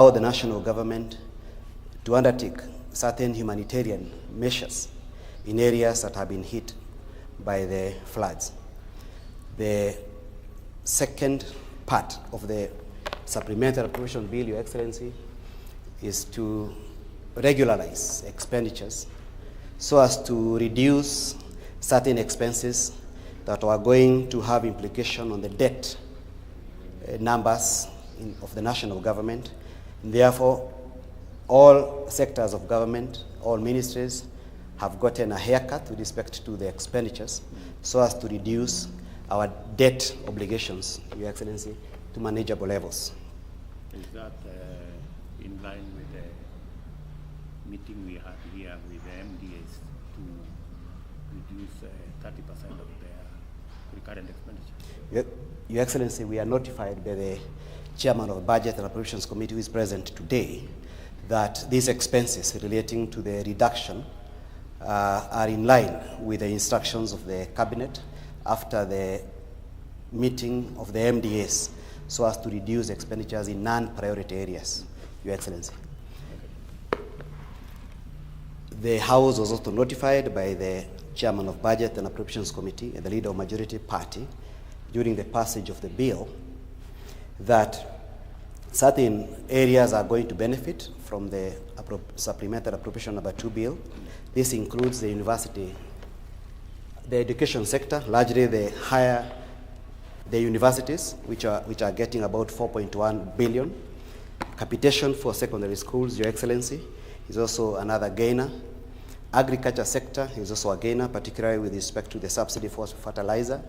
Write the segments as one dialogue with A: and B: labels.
A: allow the national government to undertake certain humanitarian measures in areas that have been hit by the floods. The second part of the Supplementary Appropriation Bill, Your Excellency, is to regularize expenditures so as to reduce certain expenses that are going to have implication on the debt numbers of the national government. And therefore, all sectors of government, all ministries have gotten a haircut with respect to the expenditures so as to reduce our debt obligations, Your Excellency, to manageable levels.
B: Is that in line with the meeting we had here with the MDAs to reduce 30% of their recurrent expenditure?
A: Your Excellency, we are notified by the Chairman of the Budget and Appropriations Committee, who is present today, that these expenses relating to the reduction are in line with the instructions of the Cabinet after the meeting of the MDAs, so as to reduce expenditures in non-priority areas, Your Excellency. The House was also notified by the Chairman of Budget and Appropriations Committee and the Leader of Majority Party during the passage of the bill that certain areas are going to benefit from the Supplementary Appropriation Number 2 bill. This includes the university, the education sector, largely the universities, which are getting about 4.1 billion. Capitation for secondary schools, Your Excellency, is also another gainer. Agriculture sector is also a gainer, particularly with respect to the subsidy for fertilizer.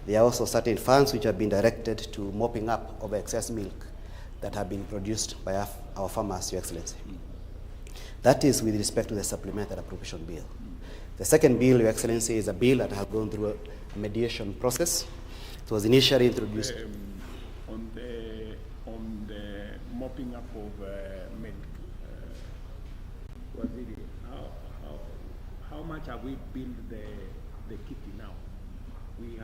A: There are also certain funds which have been directed to mopping up of excess milk that have been produced by our farmers, Your Excellency. That is with respect to the Supplementary Appropriation Bill. The second bill, Your Excellency, is a bill that has gone through a mediation process. It was initially introduced.
B: On the mopping up of milk, how much have we built the kitty now? We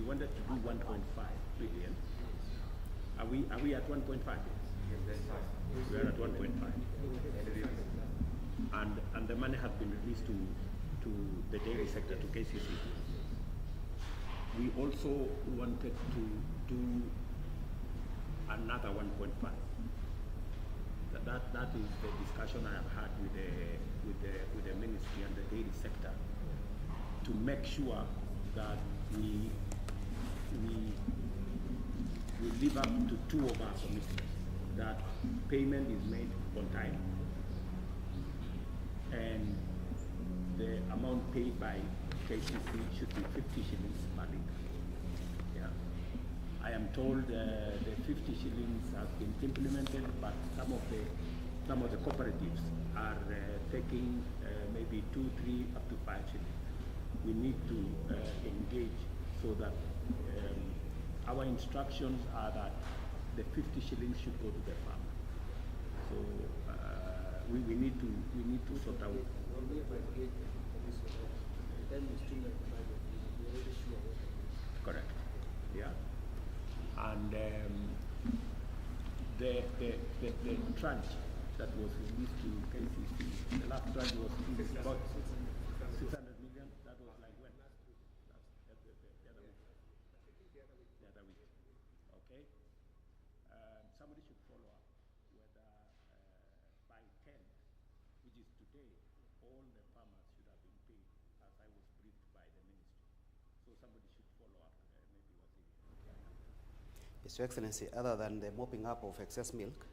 B: wanted to do 1.5 billion. Are we at 1.5? We are at 1.5. And the money has been released to the dairy sector, to KCC. We also wanted to do another 1.5. That is the discussion I have had with the ministry and the dairy sector to make sure that we live up to two of our commitments, that payment is made on time and the amount paid by KCC should be 50 shillings per litre. Yeah. I am told the 50 shillings has been implemented, but some of the cooperatives are taking maybe 2, 3, up to 5 shillings. We need to engage so that our instructions are that the 50 shillings should go to the farmer. So we need to sort out. Correct. Yeah. And the tranche that was released to KCC, the last tranche was about 600 million. That was like when? The other week. The other week. Okay. Somebody should follow up whether by 10, which is today, all the farmers should have been paid, as I was briefed by the ministry. So somebody should follow up. Maybe was it.
A: Yes, Your Excellency, other than the mopping up of excess milk,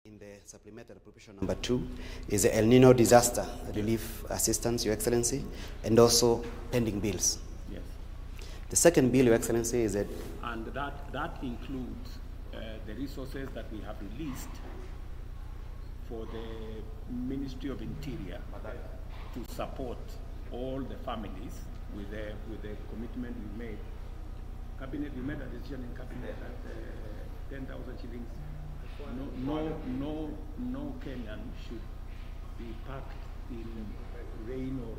A: in the Supplementary Appropriation Number 2 is the El Nino Disaster Relief Assistance, Your Excellency, and also pending bills.
B: Yes.
A: The second bill, Your Excellency, is that...
B: And that includes the resources that we have released for the Ministry of Interior to support all the families with the commitment we made. Cabinet, we made a decision in Cabinet that 10,000 shillings. No Kenyan should be packed in rain or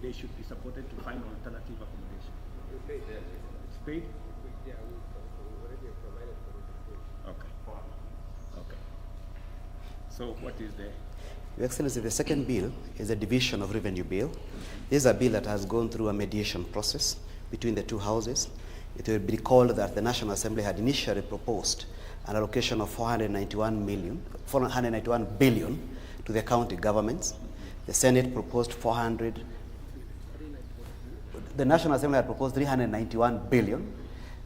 B: they should be supported to find alternative accommodation. It's paid?
C: Yeah, we already provided for it.
B: Okay. So what is the?
A: Your Excellency, the second bill is a division of revenue bill. This is a bill that has gone through a mediation process between the two houses. It will be recalled that the National Assembly had initially proposed an allocation of 491 billion to the county governments. The Senate proposed 400. The National Assembly had proposed 391 billion.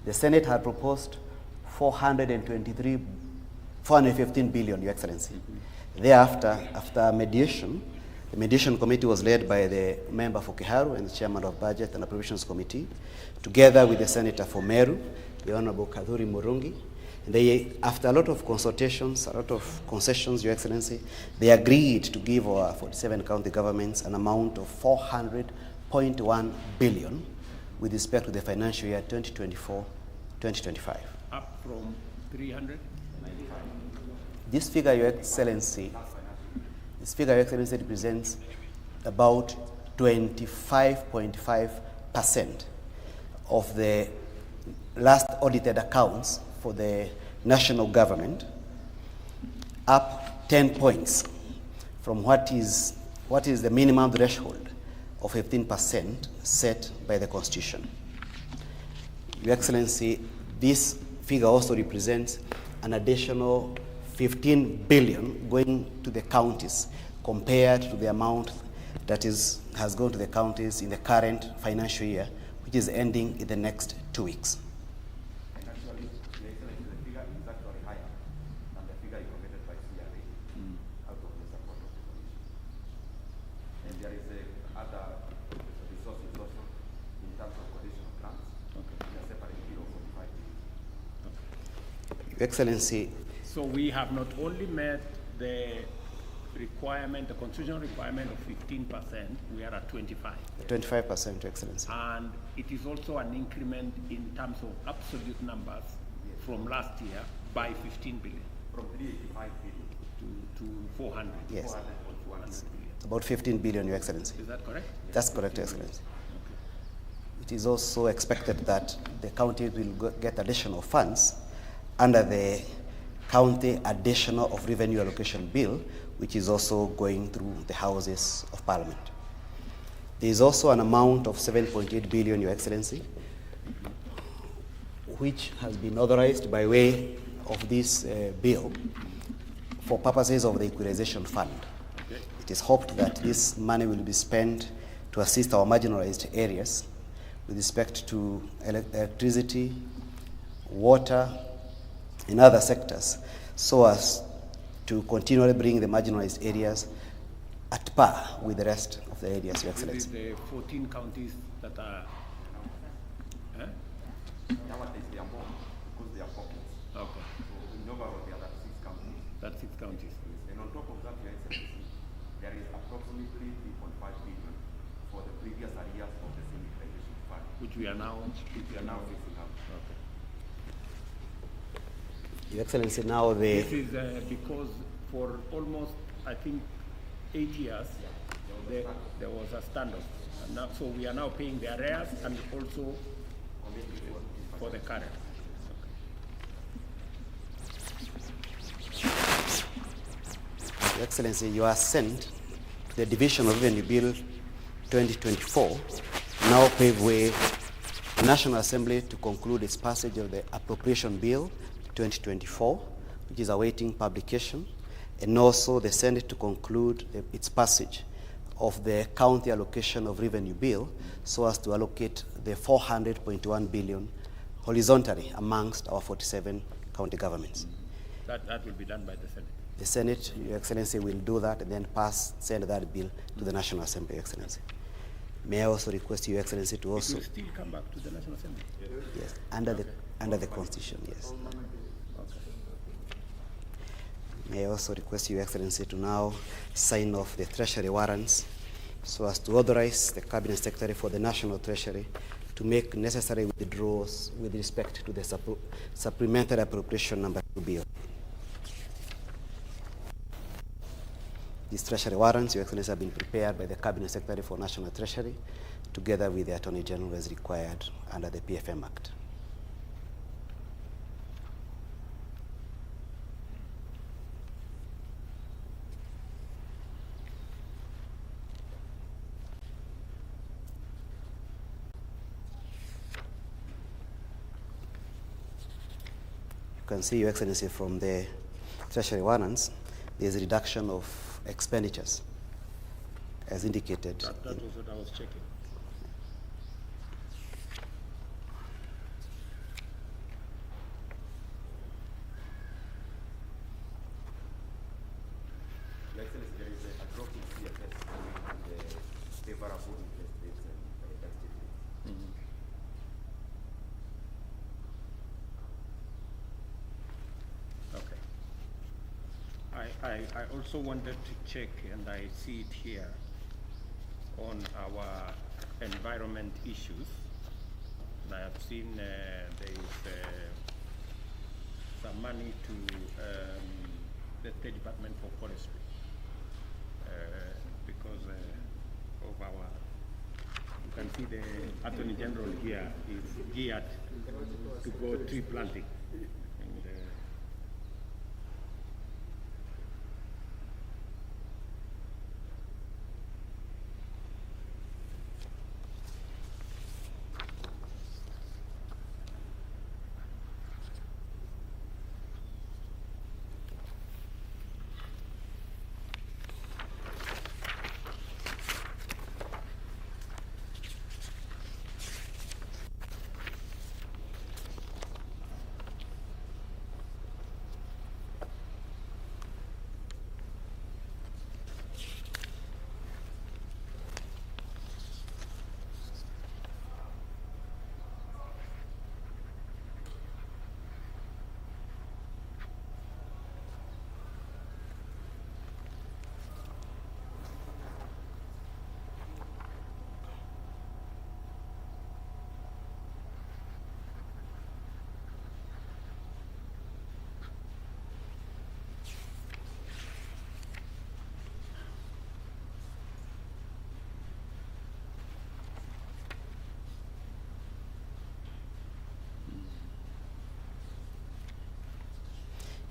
A: The Senate had proposed 415 billion, Your Excellency. Thereafter, after mediation, the mediation committee was led by the member for Kiharu and the chairman of Budget and Appropriations Committee, together with the senator for Meru, the Honorable Kadhuri Murungi. And they, after a lot of consultations, a lot of concessions, Your Excellency, they agreed to give our 47 county governments an amount of 400.1 billion with respect to the financial year 2024-2025.
B: Up from 300?
A: This figure, Your Excellency, represents about 25.5% of the last audited accounts for the national government, up 10 points from what is the minimum threshold of 15% set by the Constitution. Your Excellency, this figure also represents an additional 15 billion going to the counties compared to the amount that has gone to the counties in the current financial year, which is ending in the next 2 weeks.
C: And actually, the figure is actually higher than the figure recommended by CRA out of the support of the Commission. And there is other resources also in terms of conditional grants in a separate bill of 45 billion.
A: Your Excellency,
B: So we have not only met the requirement, the constitutional requirement of 15%, we are at 25.
A: 25%, Your Excellency.
B: And it is also an increment in terms of absolute numbers from last year by 15 billion.
C: From 385 billion
B: to 400.
A: Yes.
B: 400 billion.
A: About 15 billion, Your Excellency.
B: Is that correct?
A: That's correct, Your Excellency. It is also expected that the county will get additional funds under the County Additional of Revenue Allocation Bill, which is also going through the Houses of Parliament. There is also an amount of 7.8 billion, Your Excellency, which has been authorized by way of this bill for purposes of the equalization fund.
B: Okay.
A: It is hoped that this money will be spent to assist our marginalized areas with respect to electricity, water, in other sectors, so as to continually bring the marginalized areas at par with the rest of the areas, Your Excellency.
B: This is the 14 counties that are.
C: Nowadays they are more because they are pockets.
B: Okay.
C: So in overall there are 6 counties.
B: That's 6 counties.
C: And on top of that, Your Excellency, there is approximately 3.5 billion for the previous arrears of the Syndication Fund,
B: Which we are now
C: facing out.
B: Okay.
A: Your Excellency, now the
B: This is because for almost, I think, 8 years, there was a standoff. And now, so we are now paying the arrears and also for the current.
A: Your Excellency, your assent to the Division of Revenue Bill 2024 now pave way to the National Assembly to conclude its passage of the Appropriation Bill 2024, which is awaiting publication, and also the Senate to conclude its passage of the County Allocation of Revenue Bill so as to allocate the 400.1 billion horizontally amongst our 47 county governments.
B: That will be done by the Senate.
A: The Senate, Your Excellency, will do that and then send that bill to the National Assembly, Your Excellency. May I also request Your Excellency to also...
B: It will still come back to the National Assembly?
A: Yes, under the Constitution, yes. May I also request Your Excellency to now sign off the Treasury warrants so as to authorize the Cabinet Secretary for the National Treasury to make necessary withdrawals with respect to the Supplementary Appropriation number 2 bill. These Treasury warrants, Your Excellency, have been prepared by the Cabinet Secretary for National Treasury together with the Attorney General as required under the PFM Act. can see, Your Excellency, from the Treasury warrants, there is a reduction of expenditures, as indicated.
B: That was what I was checking.
C: Your Excellency, there is a drop in CFS owing to the favorable interest rates and tax dividends.
B: Okay. I also wanted to check, and I see it here, on our environment issues. And I have seen there is some money to the State Department for Forestry because of our, you can see the Attorney General here is geared to go tree planting. And,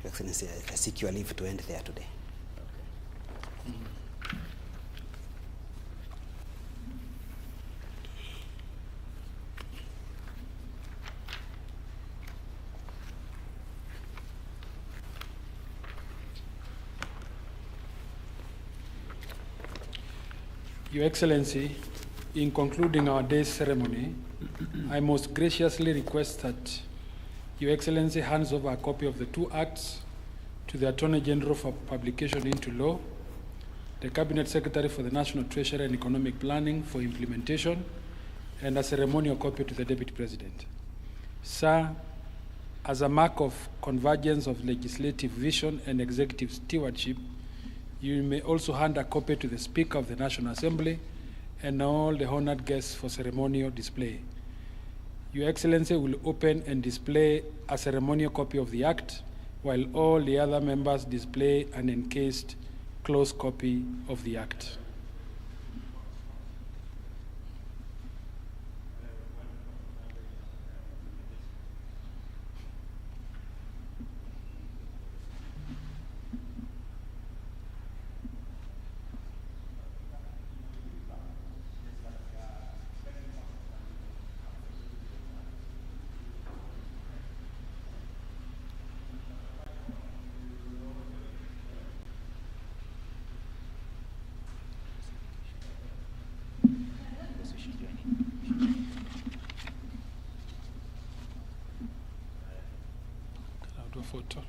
A: Your Excellency, I seek your leave to end there today.
D: Your Excellency, in concluding our day's ceremony, I most graciously request that Your Excellency hands over a copy of the two acts to the Attorney General for publication into law, the Cabinet Secretary for the National Treasury and Economic Planning for implementation, and a ceremonial copy to the Deputy President. Sir, as a mark of convergence of legislative vision and executive stewardship, you may also hand a copy to the Speaker of the National Assembly and all the honored guests for ceremonial display. Your Excellency will open and display a ceremonial copy of the Act, while all the other members display an encased closed copy of the Act. Photo.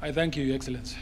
D: I thank you, Your Excellency.